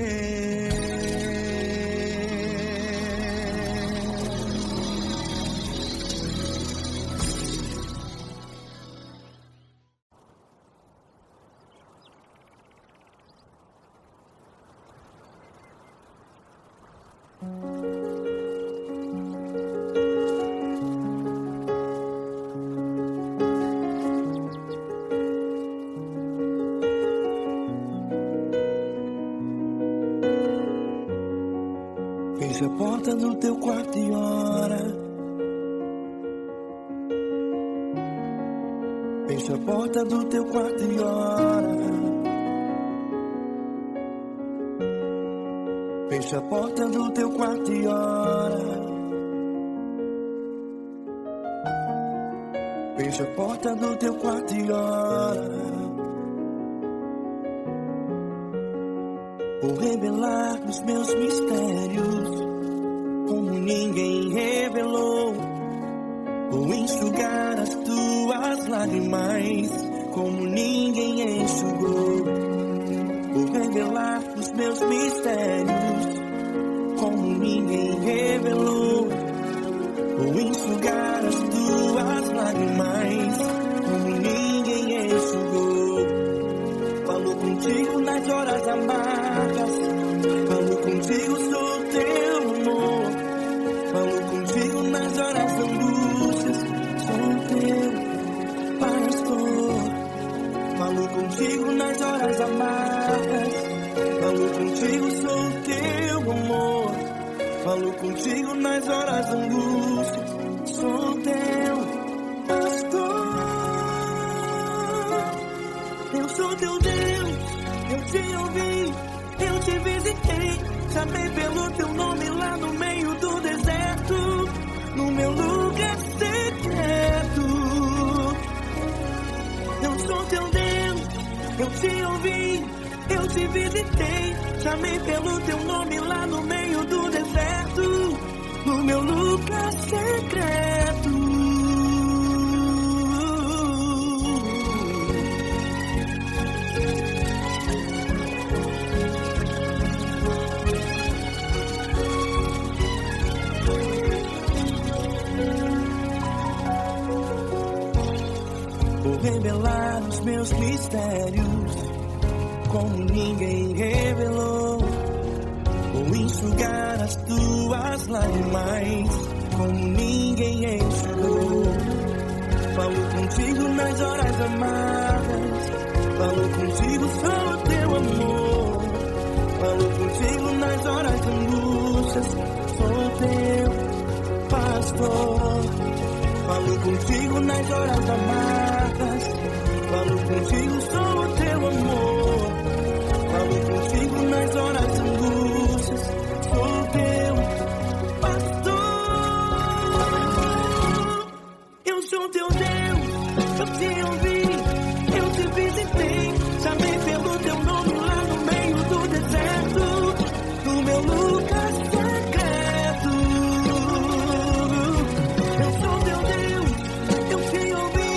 Fecha a porta do teu quarto e ora. Fecha a porta do teu quarto e ora. Fecha a porta do teu quarto e ora. Fecha a porta do teu quarto e ora. Vou revelar os meus mistérios, como ninguém revelou. Vou enxugar as tuas lágrimas, como ninguém enxugou. Vou revelar os meus mistérios, como ninguém revelou. Vou enxugar as tuas lágrimas, como ninguém enxugou. Falo contigo nas horas amargas, falo contigo, sou teu amor. Falo contigo nas horas angústias, sou teu pastor. Falo contigo nas horas amargas, falo contigo, sou teu amor. Falo contigo nas horas angústias, sou teu pastor. Eu sou teu Deus, eu te ouvi, eu te visitei. Chamei pelo teu nome lá no meio do deserto, no meu lugar secreto. Eu sou teu Deus, eu te ouvi, eu te visitei. Chamei pelo teu nome lá no meio do deserto, no meu lugar secreto. Vou revelar os meus mistérios, como ninguém revelou. Vou enxugar as tuas lágrimas, como ninguém enxugou. Falo contigo nas horas amargas, falo contigo, sou teu amor. Falo contigo nas horas angústias, sou teu pastor. Falo contigo nas horas amargas, falo contigo sou o teu amor. Falo contigo nas horas de angústias. Sou o teu pastor. Eu sou teu Deus, eu te ouvi, eu te visitei. Chamei pelo teu nome lá no meio do deserto, no meu lugar secreto. Eu sou teu Deus, eu te ouvi,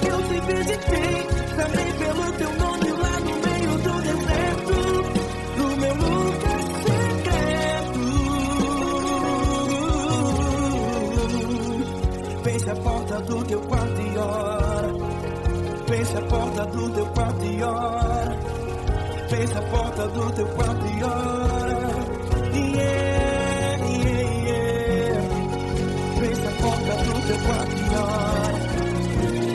eu te visitei. Chamei pelo teu nome lá no meio do deserto, no meu lugar secreto. Feche a porta do teu quarto e ora. Feche a porta do teu quarto e ora. Feche a porta do teu quarto e ora. Yeah, yeah, yeah. Feche a porta do teu quarto e ora.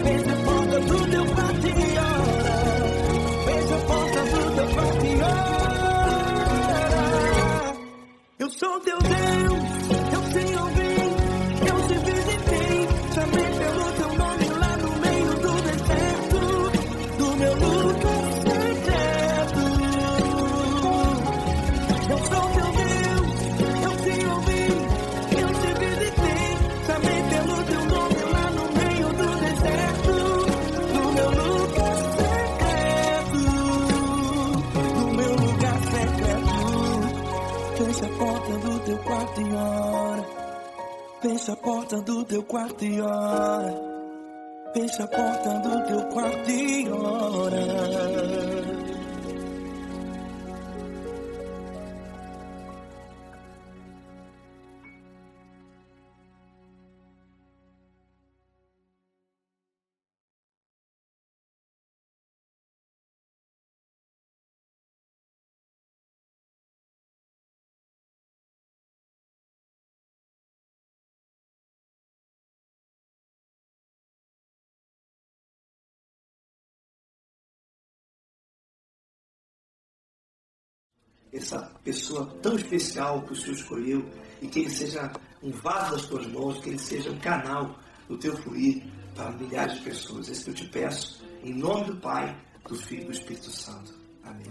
Feche a porta do teu quarto e ora. Feche a porta do teu quarto e ora. Eu sou teu Deus, eu te ouvi, eu te visitei. Chamei pelo teu nome lá no meio do deserto, do meu lugar secreto. Eu sou teu Deus, eu te ouvi, eu te visitei. Chamei pelo teu nome lá no meio do deserto, do meu lugar secreto, do meu lugar secreto. Fecha a porta do teu quarto e ora. Fecha a porta do teu quarto e ora. Fecha a porta do teu quarto e ora. Essa pessoa tão especial que o Senhor escolheu, e que ele seja um vaso das tuas mãos, que ele seja um canal do teu fluir para milhares de pessoas. É isso que eu te peço, em nome do Pai, do Filho e do Espírito Santo. Amém.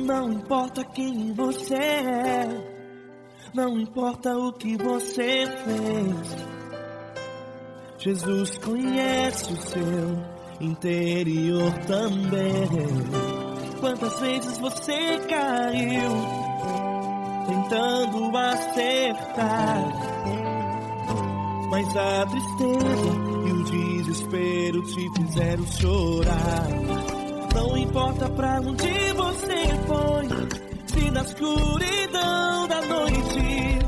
Não importa quem você é, não importa o que você fez, Jesus conhece o seu interior também. Quantas vezes você caiu tentando acertar, mas a tristeza e o desespero te fizeram chorar. Não importa pra onde você foi, se na escuridão da noite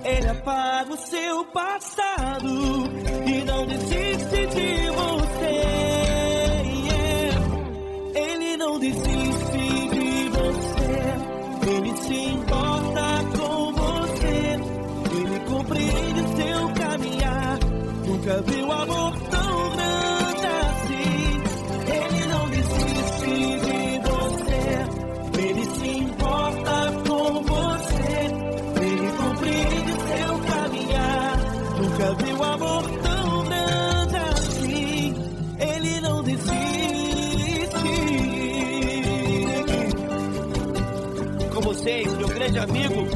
Ele apaga o seu passado e não desiste de você. Ele não desiste de você, Ele se importa com você, Ele compreende seu caminhar. Nunca viu amor tão grande assim. Ele não desiste de você, Ele se importa com você, Ele compreende seu caminhar. Nunca viu amor tão grande assim. Ele não desiste. Com vocês, meu grande amigo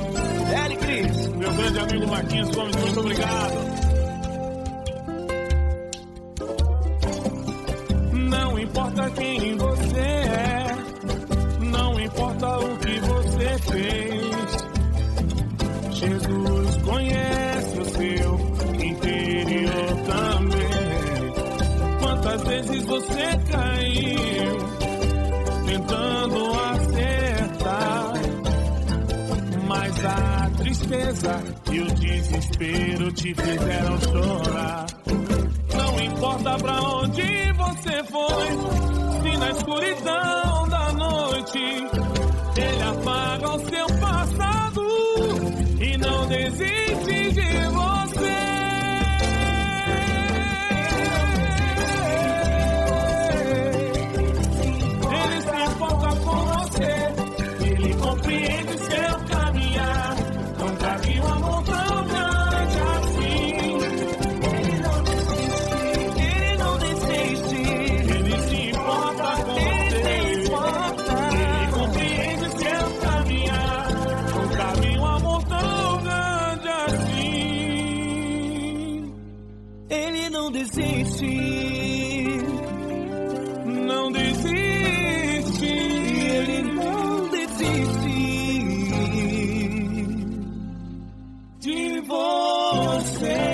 Eli Cris. Meu grande amigo Marquinhos Gomes, muito obrigado. Não importa quem você é, não importa o que você fez, Jesus conhece o seu interior também. Quantas vezes você caiu tentando acertar, mas a tristeza e o desespero te fizeram chorar. Não importa importa pra onde você foi, se na escuridão da noite ele apaga o seu passado e não desiste de você. Ele se importa com você, ele compreende seu caminhar. Nunca vi um amor tão grande assim. Ele não desiste, ele se importa com você, ele compreende seu caminhar. Nunca vi um amor tão grande assim. Ele não desiste, não desiste, ele não desiste de você.